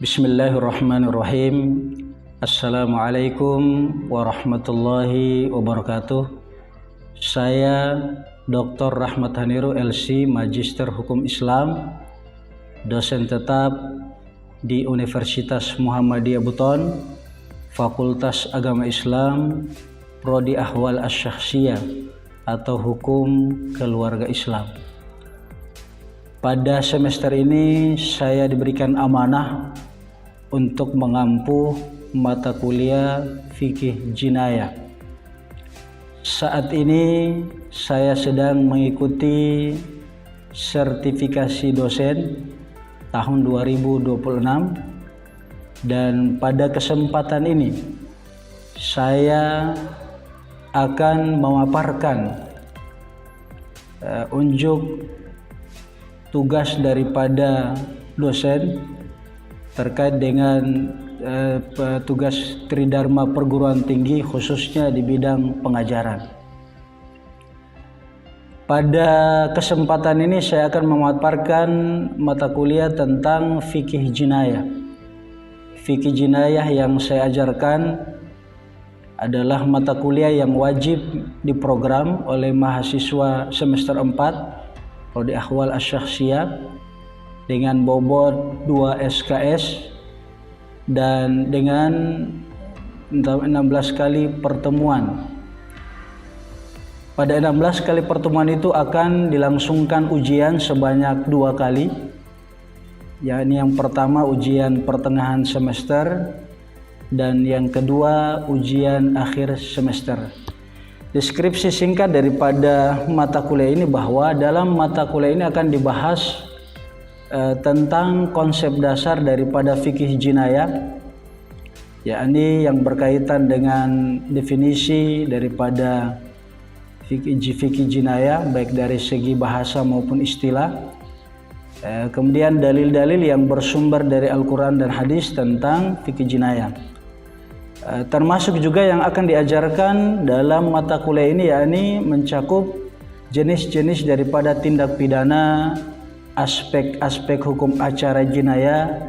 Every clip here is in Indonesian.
Bismillahirrahmanirrahim. Assalamualaikum warahmatullahi wabarakatuh. Saya Dr. Rahmat Haniru LC, Magister Hukum Islam, dosen tetap di Universitas Muhammadiyah Buton, Fakultas Agama Islam, Prodi Ahwal Asy-Syakhsiyah atau Hukum Keluarga Islam. Pada semester ini saya diberikan amanah untuk mengampu mata kuliah fikih jinayah. Saat ini saya sedang mengikuti sertifikasi dosen tahun 2026 dan pada kesempatan ini saya akan memaparkan unjuk tugas daripada dosen terkait dengan tugas Tridharma Perguruan Tinggi khususnya di bidang pengajaran. Pada kesempatan ini saya akan memaparkan mata kuliah tentang fikih jinayah. Fikih jinayah yang saya ajarkan adalah mata kuliah yang wajib diprogram oleh mahasiswa semester 4 Prodi Ahwal Asy-Syakhsiyah dengan bobot 2 SKS dan dengan 16 kali pertemuan. Pada 16 kali pertemuan itu akan dilangsungkan ujian sebanyak 2 kali, yakni yang pertama ujian pertengahan semester dan yang kedua ujian akhir semester. Deskripsi singkat daripada mata kuliah ini bahwa dalam mata kuliah ini akan dibahas tentang konsep dasar daripada fikih jinayah, yakni yang berkaitan dengan definisi daripada fikih jinayah baik dari segi bahasa maupun istilah. Kemudian dalil-dalil yang bersumber dari Al-Quran dan hadis tentang fikih jinayah. Termasuk juga yang akan diajarkan dalam mata kuliah ini yakni mencakup jenis-jenis daripada tindak pidana, aspek-aspek hukum acara jinayah,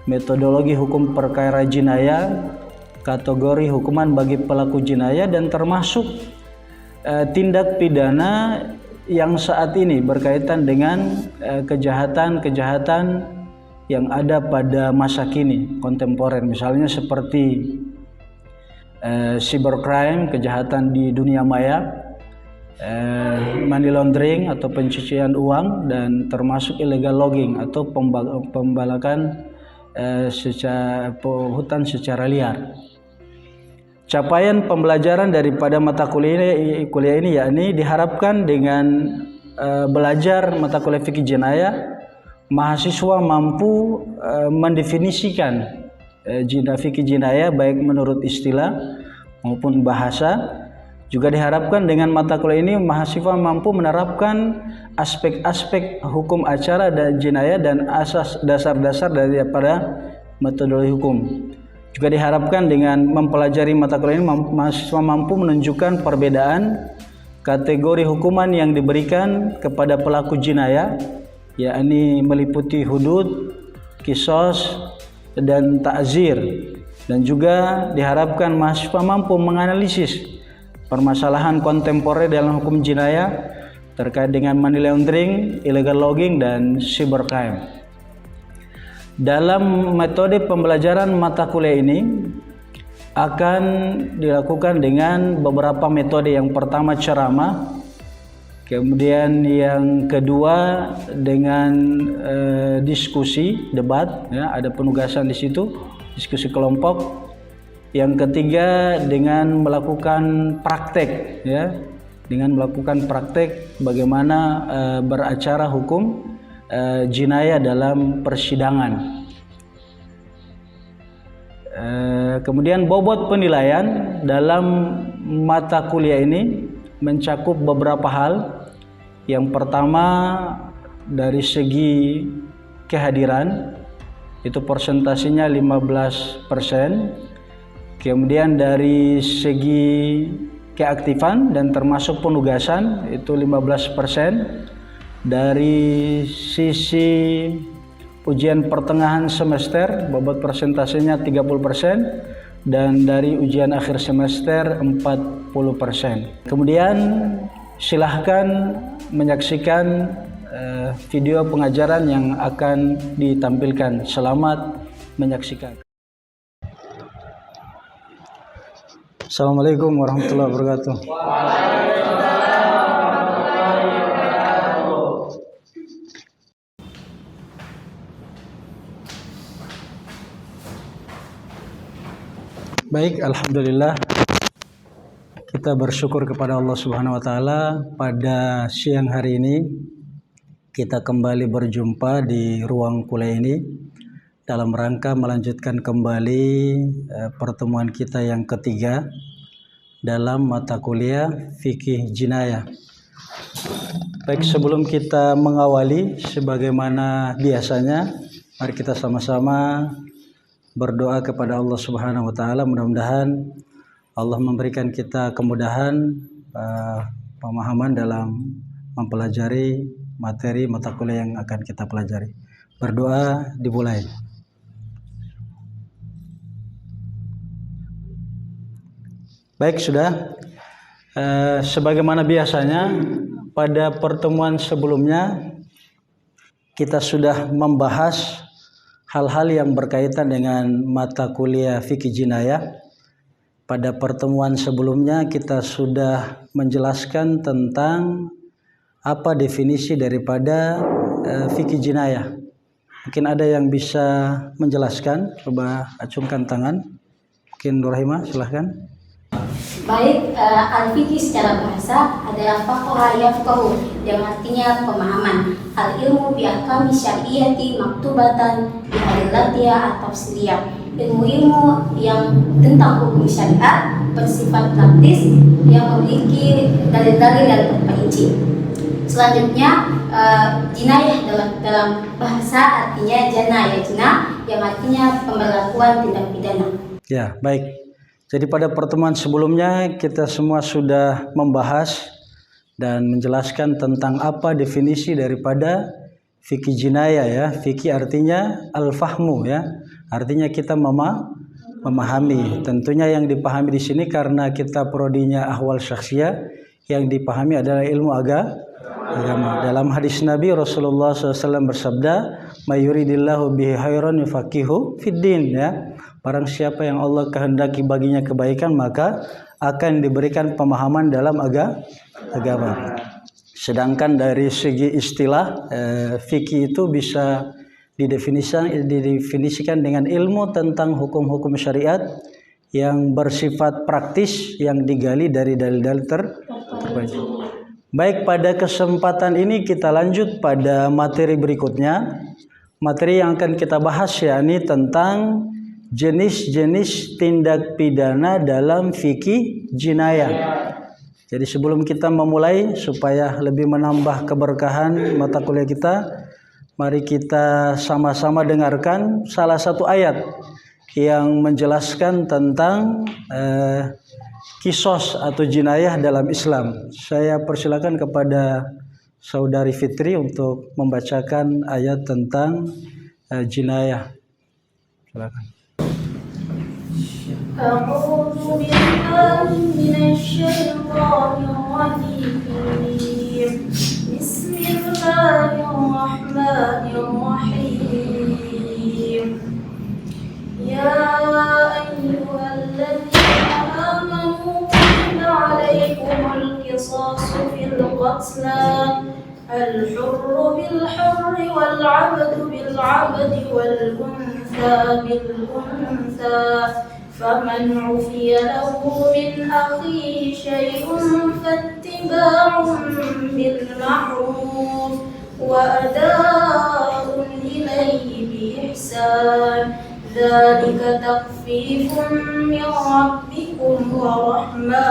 metodologi hukum perkara jinayah, kategori hukuman bagi pelaku jinayah, dan termasuk tindak pidana yang saat ini berkaitan dengan kejahatan-kejahatan yang ada pada masa kini, kontemporer, misalnya seperti cybercrime, kejahatan di dunia maya, money laundering atau pencucian uang, dan termasuk illegal logging atau pembalakan secara hutan secara liar. Capaian pembelajaran daripada mata kuliah ini yakni diharapkan dengan belajar mata kuliah fikih jinayah, mahasiswa mampu mendefinisikan fikih jinayah baik menurut istilah maupun bahasa. Juga diharapkan dengan mata kuliah ini mahasiswa mampu menerapkan aspek-aspek hukum acara dan jinayah dan asas dasar-dasar daripada metodologi hukum. Juga diharapkan dengan mempelajari mata kuliah ini mahasiswa mampu menunjukkan perbedaan kategori hukuman yang diberikan kepada pelaku jinayah, yakni meliputi hudud, qisas, dan ta'zir. Dan juga diharapkan mahasiswa mampu menganalisis permasalahan kontemporer dalam hukum jinayah terkait dengan money laundering, illegal logging, dan cybercrime. Dalam metode pembelajaran mata kuliah ini akan dilakukan dengan beberapa metode. Yang pertama ceramah, kemudian yang kedua dengan diskusi, debat, ya, ada penugasan di situ, diskusi kelompok. Yang ketiga dengan melakukan praktek, ya, dengan melakukan praktek bagaimana beracara hukum jinayah dalam persidangan. Kemudian bobot penilaian dalam mata kuliah ini mencakup beberapa hal. Yang pertama dari segi kehadiran, itu persentasinya 15%. Kemudian dari segi keaktifan dan termasuk penugasan itu 15%. Dari sisi ujian pertengahan semester bobot persentasenya 30%, dan dari ujian akhir semester 40%. Kemudian silahkan menyaksikan video pengajaran yang akan ditampilkan. Selamat menyaksikan. Assalamualaikum warahmatullahi wabarakatuh. Baik, alhamdulillah kita bersyukur kepada Allah Subhanahu wa taala pada siang hari ini kita kembali berjumpa di ruang kuliah ini dalam rangka melanjutkan kembali pertemuan kita yang ketiga dalam mata kuliah fikih jinayah. Baik, sebelum kita mengawali sebagaimana biasanya, mari kita sama-sama berdoa kepada Allah Subhanahu wa taala, mudah-mudahan Allah memberikan kita kemudahan pemahaman dalam mempelajari materi mata kuliah yang akan kita pelajari. Berdoa dimulai. Baik, sudah. Sebagaimana biasanya pada pertemuan sebelumnya kita sudah membahas hal-hal yang berkaitan dengan mata kuliah fikih jinayah. Pada pertemuan sebelumnya kita sudah menjelaskan tentang apa definisi daripada fikih jinayah. Mungkin ada yang bisa menjelaskan? Coba acungkan tangan. Mungkin Nurhima, silahkan. Baik, al-fiqih secara bahasa adalah faqaha yafqahu, yang artinya pemahaman. Al-ilmu bi ahkami syar'iyyati maktubatan bi adillatiha at-tafsiliyah. Ilmu-ilmu yang tentang hukum syariat bersifat praktis yang memiliki dalil-dalil yang terperinci. Selanjutnya, jinayah dalam bahasa artinya janayah jinah, yang artinya pemberlakuan tindak pidana. Ya, baik. Jadi pada pertemuan sebelumnya kita semua sudah membahas dan menjelaskan tentang apa definisi daripada fikih jinayah ya. Fikih artinya al-fahmu ya. Artinya kita memahami. Tentunya yang dipahami di sini karena kita prodinya ahwal syakhsiyah, yang dipahami adalah ilmu agama. Dalam hadis Nabi Rasulullah SAW bersabda, "Mayuridillahu bihi khairan yufaqihu fiddin" ya. Barang siapa yang Allah kehendaki baginya kebaikan, maka akan diberikan pemahaman dalam agama. Sedangkan dari segi istilah fikih itu bisa didefinisikan dengan ilmu tentang hukum-hukum syariat yang bersifat praktis yang digali dari dalil-dalil terbaik. Baik, pada kesempatan ini kita lanjut pada materi berikutnya. Materi yang akan kita bahas yakni tentang jenis-jenis tindak pidana dalam fikih jinayah. Jadi sebelum kita memulai, supaya lebih menambah keberkahan mata kuliah kita, mari kita sama-sama dengarkan salah satu ayat yang menjelaskan tentang kisos atau jinayah dalam Islam. Saya persilakan kepada Saudari Fitri untuk membacakan ayat tentang jinayah. Silakan. أعوذ بالله من الشيطان الرجيم بسم الله الرحمن الرحيم يا أيها الذين آمنوا كتب عليكم القصاص في القتلى الحر بالحر والعبد بالعبد والأنثى بالأنثى فمن عفي له من أخيه شيء فاتباع بالمعروف وأداء إليه بإحسان ذلك تخفيف من ربكم ورحمة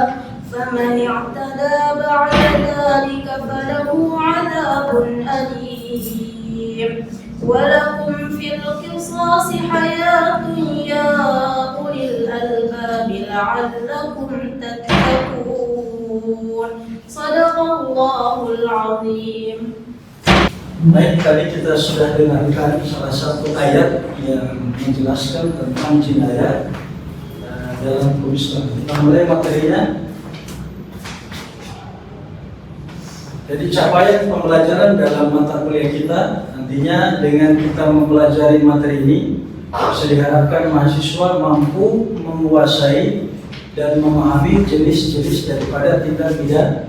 فمن اعتدى بعد ذلك فله عذاب أليم ولكم في القصاص حياة يا أولي الألباب لعلكم تتقون صدق الله العظيم. Baik, tadi kita sudah dengarkan salah satu ayat yang menjelaskan tentang jinayah dalam hukum Islam. Kita mulai materinya. Jadi capaian pembelajaran dalam mata kuliah kita nantinya dengan kita mempelajari materi ini bisa diharapkan mahasiswa mampu menguasai dan memahami jenis-jenis daripada tindak pidana.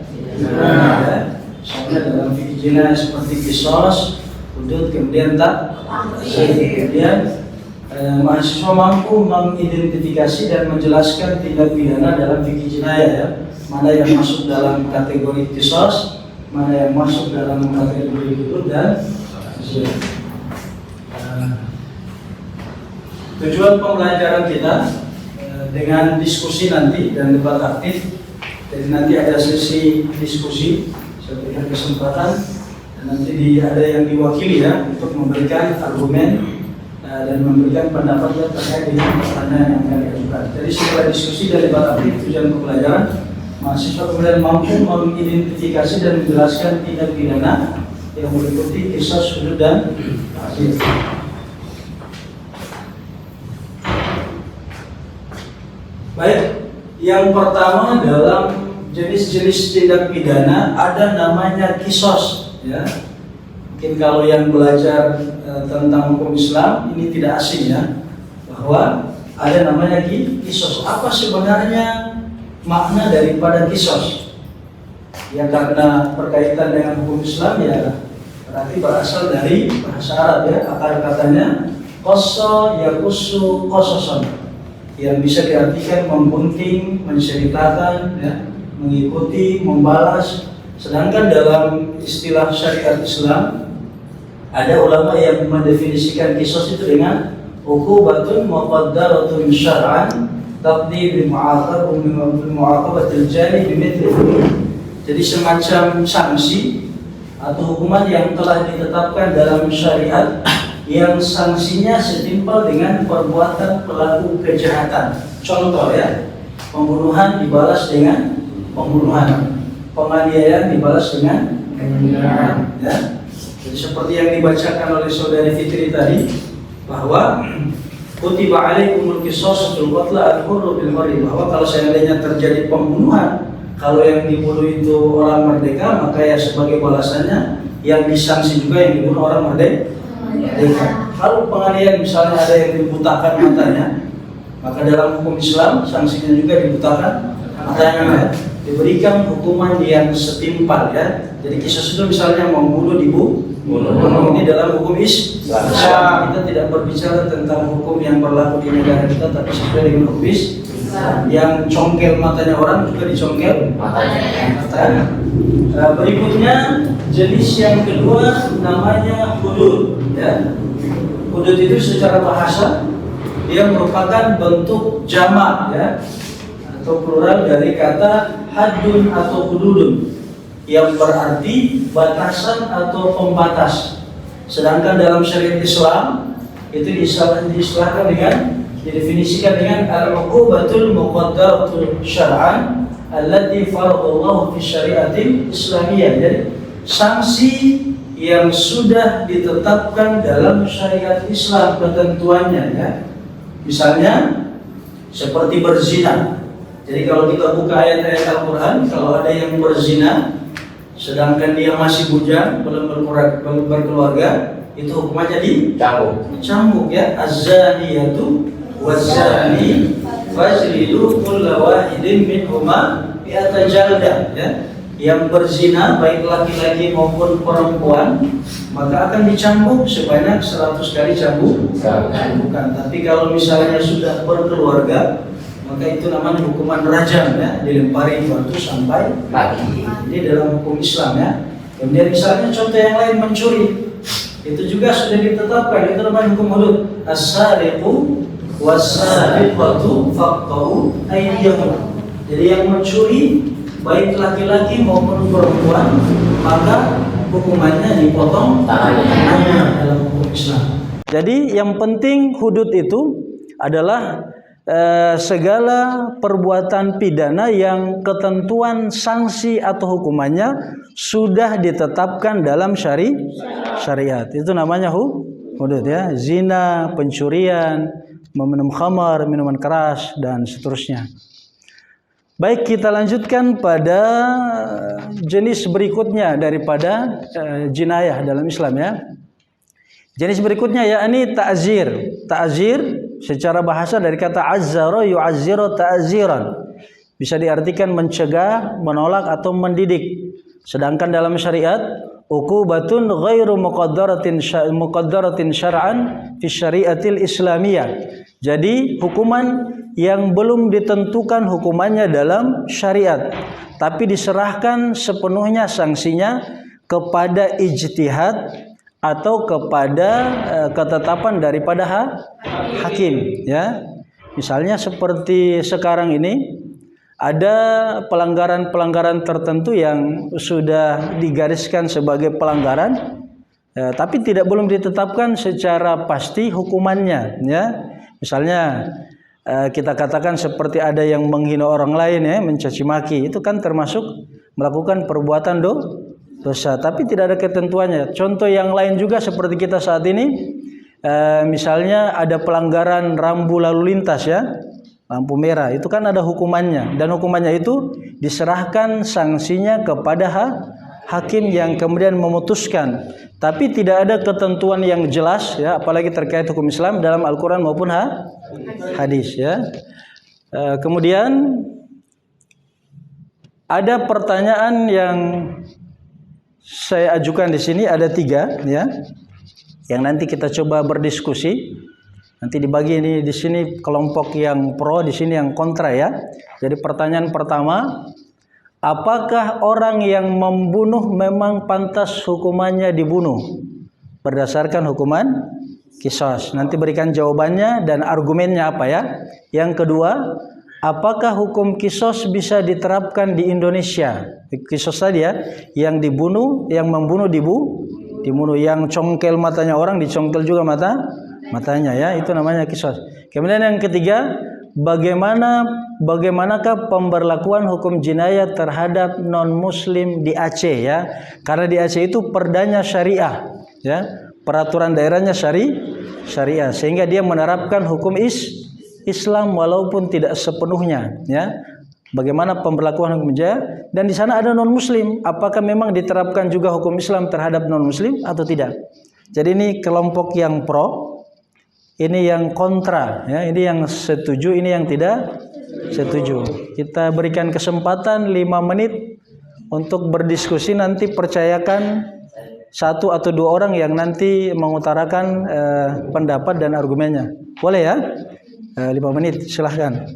Misalnya dalam fikih jinayah seperti qisas, hudud, kemudian kemudian mahasiswa mampu mengidentifikasi dan menjelaskan tindak pidana dalam fikih jinayah, ya. Mana yang masuk dalam kategori qisas, mana yang masuk dalam kategori hudud dan tujuan pembelajaran kita dengan diskusi nanti dan debat aktif. Jadi nanti ada sesi diskusi, saya berikan kesempatan dan nanti ada yang diwakili ya untuk memberikan argumen dan memberikan pendapat terkait dengan pertanyaan yang akan diajukan. Jadi setelah diskusi dan debat aktif, tujuan pembelajaran mahasiswa kemudian mampu mengidentifikasi dan menjelaskan tindak pidana yang meliputi qisas, hudud dan ta'zir. Baik, yang pertama dalam jenis-jenis tindak pidana ada namanya qisas, ya. Mungkin kalau yang belajar tentang hukum Islam ini tidak asing ya, bahwa ada namanya qisas. Apa sebenarnya makna daripada qisas? Ya karena berkaitan dengan hukum Islam ya berarti berasal dari bahasa Arab ya, akar katanya qassa yaqussu qassasan, yang bisa diartikan memgunting, menceritakan, ya, mengikuti, membalas. Sedangkan dalam istilah syariat Islam ada ulama yang mendefinisikan qisas itu dengan uqubatun muqaddaratun syar'an taqdi bi mu'aqabatil jani bimithlihi. Jadi semacam sanksi atau hukuman yang telah ditetapkan dalam syariat yang sanksinya setimpal dengan perbuatan pelaku kejahatan. Contoh ya, pembunuhan dibalas dengan pembunuhan, penganiayaan dibalas dengan penganiayaan. Ya. Jadi seperti yang dibacakan oleh saudari Fitri tadi, bahwa kutiba alaikumul qisasul qatla al-hurru bil hurri, bahwa kalau seandainya terjadi pembunuhan, kalau yang dibunuh itu orang merdeka, maka ya sebagai balasannya yang disanksi juga yang dibunuh orang merdeka. Kalau penganiayaan misalnya ada yang dibutakan matanya, maka dalam hukum Islam sanksinya juga dibutakan matanya, diberikan hukuman yang setimpal ya. Jadi qisas itu misalnya membunuh dibunuh. Ini dalam hukum Islam. Kita tidak berbicara tentang hukum yang berlaku di negara kita, tapi sesuai dengan hukum Islam. Yang congkel matanya orang juga dicongkel matanya. Berikutnya jenis yang kedua namanya hudud. Ya. Hudud itu secara bahasa dia merupakan bentuk jamak ya, atau plural dari kata haddun atau hududun, yang berarti batasan atau pembatas. Sedangkan dalam syariat Islam itu diistilahkan dengan, didefinisikan dengan al-uqubatul muqaddaratul syar'an allati faradallahu fi syariatil islamiyah. Jadi sanksi yang sudah ditetapkan dalam syariat Islam ketentuannya ya. Misalnya seperti berzina. Jadi kalau kita buka ayat-ayat Al-Quran, kalau ada yang berzina sedangkan dia masih bujang, belum berkeluarga, itu hukumannya dicambuk ya. Az-zaniyatu waz-zani fajlidu kulla wahidin minhuma mi'ata jaldah ya. Yang berzina baik laki-laki maupun perempuan maka akan dicambuk sebanyak 100 kali cambukan. Tapi kalau misalnya sudah berkeluarga maka itu namanya hukuman rajam ya, dilempari batu sampai mati. Ini dalam hukum Islam ya. Kemudian misalnya contoh yang lain, mencuri, itu juga sudah ditetapkan, itu namanya hukum hudud. As-sariqu was-sariqatu faqta'u aydiyahum. Jadi yang mencuri baik laki-laki maupun perempuan maka hukumannya dipotong tangannya dalam hukum Islam. Jadi yang penting hudud itu adalah segala perbuatan pidana yang ketentuan sanksi atau hukumannya sudah ditetapkan dalam syariat. Itu namanya hudud ya. Zina, pencurian, meminum khamar, minuman keras dan seterusnya. Baik, kita lanjutkan pada jenis berikutnya daripada jinayah dalam Islam ya. Jenis berikutnya yakni ta'zir. Ta'zir secara bahasa dari kata azzara yu'azziru ta'ziran. Bisa diartikan mencegah, menolak atau mendidik. Sedangkan dalam syariat uqubatun ghairu muqaddaratin syar'an fi syariatil islamiyah. Jadi hukuman yang belum ditentukan hukumannya dalam syariat, tapi diserahkan sepenuhnya sanksinya kepada ijtihad atau kepada ketetapan daripada hakim ya. Misalnya seperti sekarang ini ada pelanggaran-pelanggaran tertentu yang sudah digariskan sebagai pelanggaran tapi belum ditetapkan secara pasti hukumannya ya. Misalnya kita katakan seperti ada yang menghina orang lain ya, mencaci maki, itu kan termasuk melakukan perbuatan dosa, tapi tidak ada ketentuannya. Contoh yang lain juga seperti kita saat ini, misalnya ada pelanggaran rambu lalu lintas ya, lampu merah, itu kan ada hukumannya, dan hukumannya itu diserahkan sanksinya kepada hakim yang kemudian memutuskan, tapi tidak ada ketentuan yang jelas ya, apalagi terkait hukum Islam dalam Al-Quran maupun hadis ya. Kemudian ada pertanyaan yang saya ajukan di sini, ada 3 ya, yang nanti kita coba berdiskusi. Nanti dibagi ini di sini kelompok yang pro, di sini yang kontra ya. Jadi pertanyaan pertama, apakah orang yang membunuh memang pantas hukumannya dibunuh berdasarkan hukuman qisas? Nanti berikan jawabannya dan argumennya apa ya. Yang kedua, apakah hukum qisas bisa diterapkan di Indonesia? Qisas tadi ya, yang membunuh dibunuh, yang congkel matanya orang dicongkel juga matanya ya, itu namanya qisas. Kemudian yang ketiga, bagaimanakah pemberlakuan hukum jinayah terhadap non muslim di Aceh ya? Karena di Aceh itu perdanya syariah ya, peraturan daerahnya syariah, sehingga dia menerapkan hukum Islam walaupun tidak sepenuhnya ya. Bagaimana pemberlakuan hukum jinayah, dan di sana ada non muslim, apakah memang diterapkan juga hukum Islam terhadap non muslim atau tidak? Jadi ini kelompok yang pro, ini yang kontra ya, ini yang setuju, ini yang tidak setuju. Kita berikan kesempatan 5 menit untuk berdiskusi. Nanti percayakan 1 atau 2 orang yang nanti mengutarakan pendapat dan argumennya. Boleh ya? 5 menit silahkan.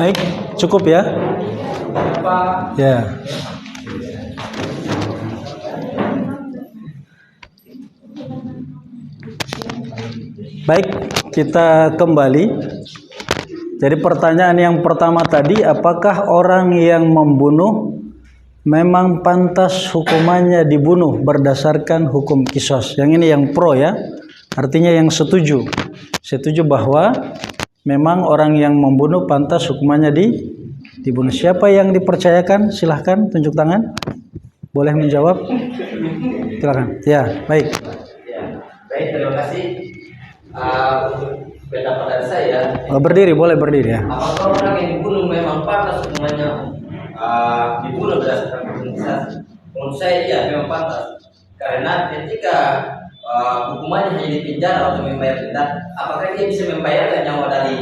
Baik, cukup ya. Ya. Baik, kita kembali. Jadi pertanyaan yang pertama tadi, apakah orang yang membunuh memang pantas hukumannya dibunuh berdasarkan hukum kisos? Yang ini yang pro ya, artinya yang setuju. Setuju bahwa memang orang yang membunuh pantas hukumannya dibunuh. Siapa yang dipercayakan? Silahkan tunjuk tangan. Boleh menjawab? Silakan. Ya, baik. Ya, baik, terima kasih. Untuk pendapat dari saya, Berdiri, boleh berdiri ya. apakah orang yang dibunuh memang pantas hukumannya dibunuh berdasarkan hukum kisah? Menurut saya iya, memang pantas. Karena ketika hukumannya hanya di penjara atau membayar denda, apakah dia bisa membayarkan nyawa dari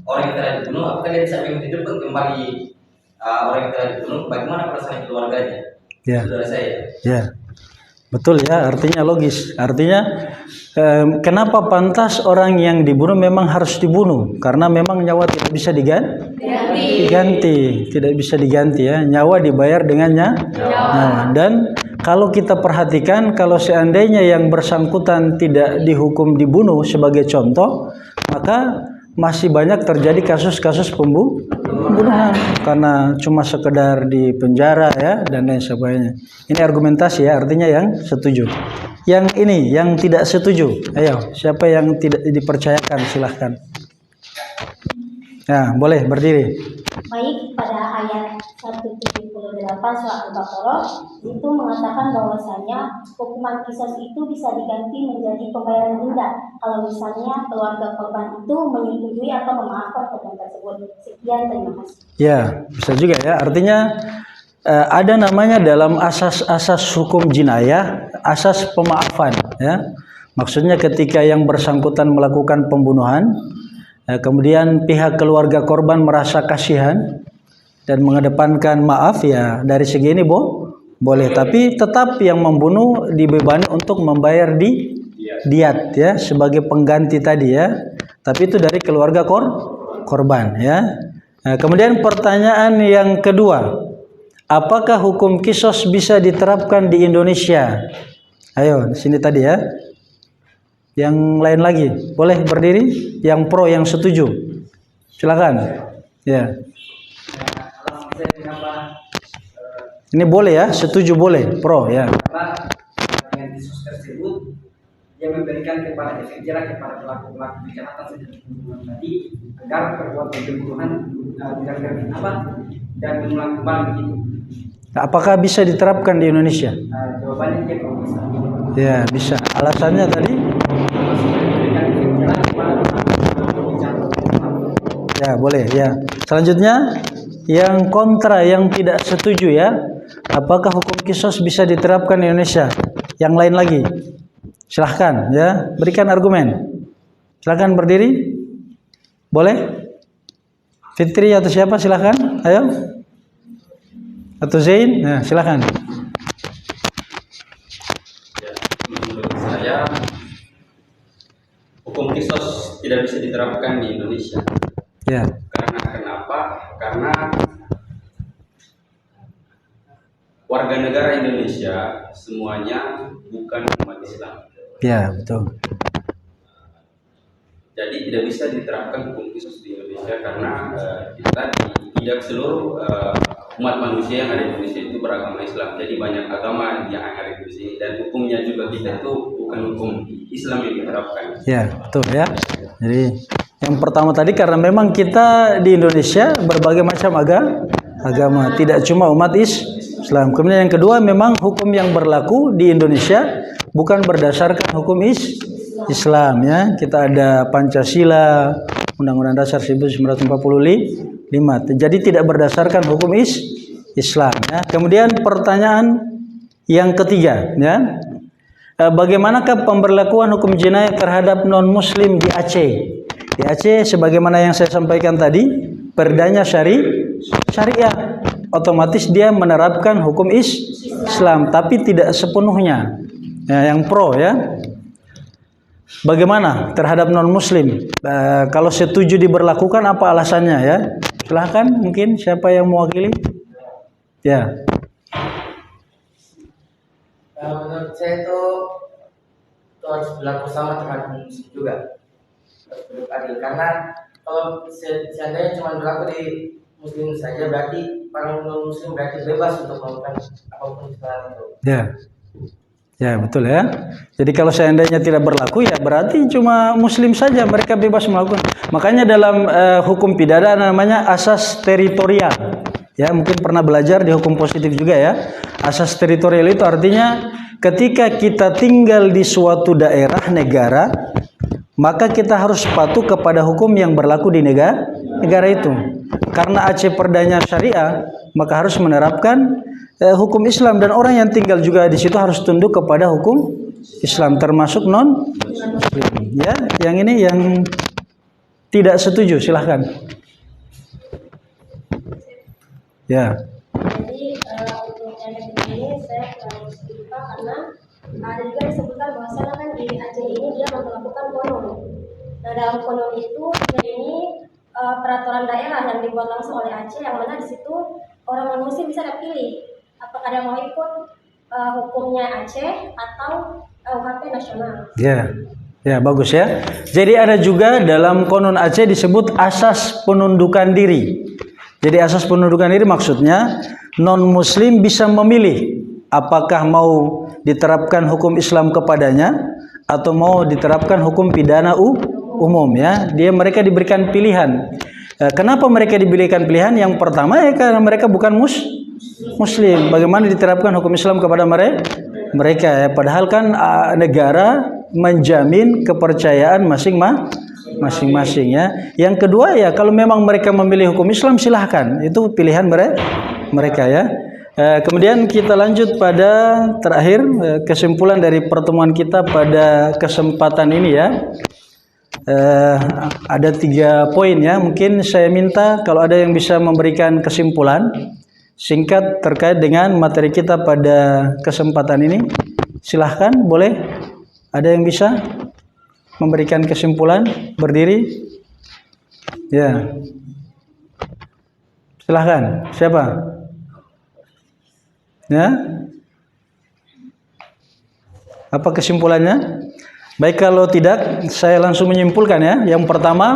orang yang telah dibunuh? Apakah dia bisa menghidupkan kembali orang yang telah dibunuh? Bagaimana perasaan keluarganya? Ya. Saudara saya. Ya. Betul ya, artinya logis. Artinya kenapa pantas orang yang dibunuh memang harus dibunuh? Karena memang nyawa tidak bisa diganti, tidak bisa diganti ya. Nyawa dibayar dengan nyawa. Dan kalau kita perhatikan, kalau seandainya yang bersangkutan tidak dihukum dibunuh sebagai contoh, maka masih banyak terjadi kasus-kasus pembunuhan karena cuma sekedar di penjara ya dan lain sebagainya. Ini argumentasi ya, artinya yang setuju. Yang ini yang tidak setuju. Ayo, siapa yang tidak dipercayakan silahkan. Nah, boleh berdiri. Baik, pada ayat 178 surat Al-Baqarah itu mengatakan bahwasanya hukuman kisos itu bisa diganti menjadi pembayaran denda kalau misalnya keluarga korban itu menyetujui atau memaafkan korban tersebut. Sekian, terima kasih. Ya, bisa juga ya. Artinya ada namanya dalam asas hukum jinayah, asas pemaafan ya. Maksudnya ketika yang bersangkutan melakukan pembunuhan, kemudian pihak keluarga korban merasa kasihan dan mengedepankan maaf ya, dari segi ini boleh, tapi tetap yang membunuh dibebani untuk membayar diat ya sebagai pengganti tadi ya. Tapi itu dari keluarga korban ya. Nah, kemudian pertanyaan yang kedua, apakah hukum kisos bisa diterapkan di Indonesia? Ayo, di sini tadi ya. Yang lain lagi, boleh berdiri. Yang pro, yang setuju, silakan. Ya. Ini boleh ya, setuju boleh, pro ya. Karena dengan kisos tersebut dia memberikan kepada efek jerah kepada pelaku-pelaku kejahatan seperti pembunuhan tadi agar perbuatan pembunuhan dan mengulang kembali begitu. Apakah bisa diterapkan di Indonesia? Jawabannya dia kalau bisa. Ya bisa. Alasannya tadi? Memberikan efek jerah kepada pelaku kejahatan. Ya boleh ya. Selanjutnya yang kontra, yang tidak setuju ya. Apakah hukum kisos bisa diterapkan di Indonesia? Yang lain lagi. Silahkan ya, berikan argumen. Silahkan berdiri. Boleh? Fitri atau siapa silahkan. Ayo. Atau Zain, nah silahkan. Ya, menurut saya hukum kisos tidak bisa diterapkan di Indonesia. Ya. Karena kenapa? Karena warga negara Indonesia semuanya bukan umat Islam. Ya betul. Jadi tidak bisa diterapkan hukum kisos di Indonesia karena tidak seluruh umat manusia yang ada di Indonesia itu beragama Islam. Jadi banyak agama yang ada di sini dan hukumnya juga kita itu bukan hukum Islam yang diterapkan. Ya betul ya. Jadi yang pertama tadi karena memang kita di Indonesia berbagai macam agama, tidak cuma umat Islam. Kemudian yang kedua memang hukum yang berlaku di Indonesia bukan berdasarkan hukum Islam ya. Kita ada Pancasila, Undang-Undang Dasar 1945. Jadi tidak berdasarkan hukum Islam ya. Kemudian pertanyaan yang ketiga ya. Bagaimanakah pemberlakuan hukum jinayah terhadap non muslim di Aceh? Di Aceh sebagaimana yang saya sampaikan tadi, perdanya syariah. Otomatis dia menerapkan hukum Islam tapi tidak sepenuhnya. Ya, yang pro ya. Bagaimana terhadap non muslim? Kalau setuju diberlakukan apa alasannya ya? Silahkan mungkin siapa yang mewakili? Ya. Menurut saya itu harus berlaku sama terhadap muslim juga. tersebut adil. Karena kalau seandainya cuma berlaku di muslim saja, berarti para non muslim berarti bebas untuk melakukan apapun kesalahan itu. Ya betul ya. Jadi kalau seandainya tidak berlaku ya berarti cuma muslim saja mereka bebas melakukan. Makanya dalam hukum pidana namanya asas teritorial. Ya mungkin pernah belajar di hukum positif juga ya. Asas teritorial itu artinya ketika kita tinggal di suatu daerah negara, maka kita harus patuh kepada hukum yang berlaku di negara itu. Karena Aceh perdanya syariah, maka harus menerapkan hukum Islam, dan orang yang tinggal juga di situ harus tunduk kepada hukum Islam termasuk non muslim. Ya, yang ini yang tidak setuju silahkan. Ya. Jadi untuk yang ketiga ini saya kurang setuju Pak, karena ada juga disebutkan bahwasanya kan di Aceh ini dia melakukan konon. Nah dalam konon itu ini peraturan daerah yang dibuat langsung oleh Aceh, yang mana di situ orang non muslim bisa dipilih apakah dia mau ikut hukumnya Aceh atau UHP nasional. Ya bagus ya. Jadi ada juga dalam konon Aceh disebut asas penundukan diri. Jadi asas penundukan diri maksudnya non muslim bisa memilih apakah mau diterapkan hukum Islam kepadanya atau mau diterapkan hukum pidana umum ya. Mereka diberikan pilihan. Kenapa mereka diberikan pilihan? Yang pertama ya karena mereka bukan muslim. Bagaimana diterapkan hukum Islam kepada mereka ya. Padahal kan negara menjamin kepercayaan masing-masing ya. Yang kedua ya kalau memang mereka memilih hukum Islam silahkan. Itu pilihan mereka ya. Kemudian kita lanjut pada terakhir kesimpulan dari pertemuan kita pada kesempatan ini ya. Ada 3 poin ya. Mungkin saya minta kalau ada yang bisa memberikan kesimpulan singkat terkait dengan materi kita pada kesempatan ini, silahkan, boleh. Ada yang bisa memberikan kesimpulan, berdiri? Ya, silahkan. Siapa? Ya, apa kesimpulannya? Baik, kalau tidak saya langsung menyimpulkan ya. Yang pertama,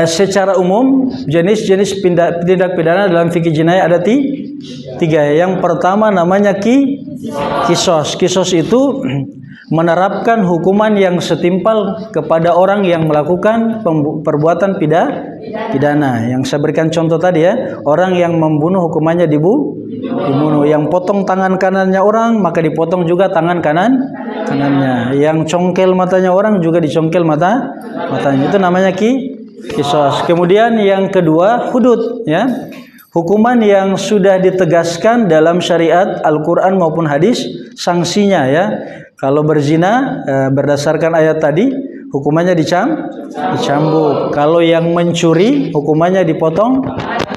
secara umum jenis-jenis tindak pidana dalam fikih jinayah ada 3. Yang pertama namanya kisos. Kisos itu menerapkan hukuman yang setimpal kepada orang yang melakukan perbuatan pidana. Yang saya berikan contoh tadi ya, orang yang membunuh hukumannya dibunuh. Yang potong tangan kanannya orang maka dipotong juga tangan kanannya. Yang congkel matanya orang juga dicongkel matanya. Itu namanya kisos. Kemudian yang kedua hudud ya. Hukuman yang sudah ditegaskan dalam syariat Al-Qur'an maupun hadis sanksinya ya. Kalau berzina berdasarkan ayat tadi hukumannya dicambuk. Kalau yang mencuri hukumannya dipotong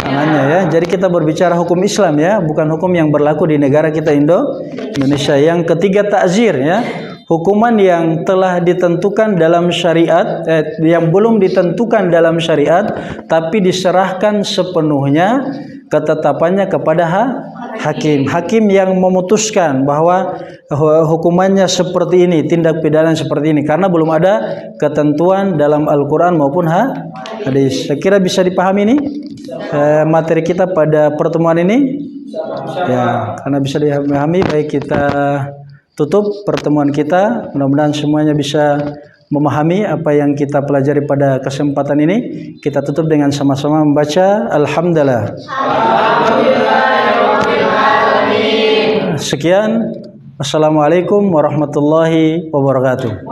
tangannya ya. Jadi kita berbicara hukum Islam ya, bukan hukum yang berlaku di negara kita Indonesia. Yang ketiga takzir ya. Hukuman yang telah ditentukan dalam syariat, yang belum ditentukan dalam syariat, tapi diserahkan sepenuhnya ketetapannya kepada hakim. Hakim yang memutuskan bahwa hukumannya seperti ini, tindak pidana seperti ini, karena belum ada ketentuan dalam Al-Quran maupun hadis. Saya kira bisa dipahami ini materi kita pada pertemuan ini. Ya, karena bisa dipahami, baik kita tutup pertemuan kita. Mudah-mudahan semuanya bisa memahami apa yang kita pelajari pada kesempatan ini. Kita tutup dengan sama-sama membaca Alhamdulillah. Sekian. Wassalamualaikum warahmatullahi wabarakatuh.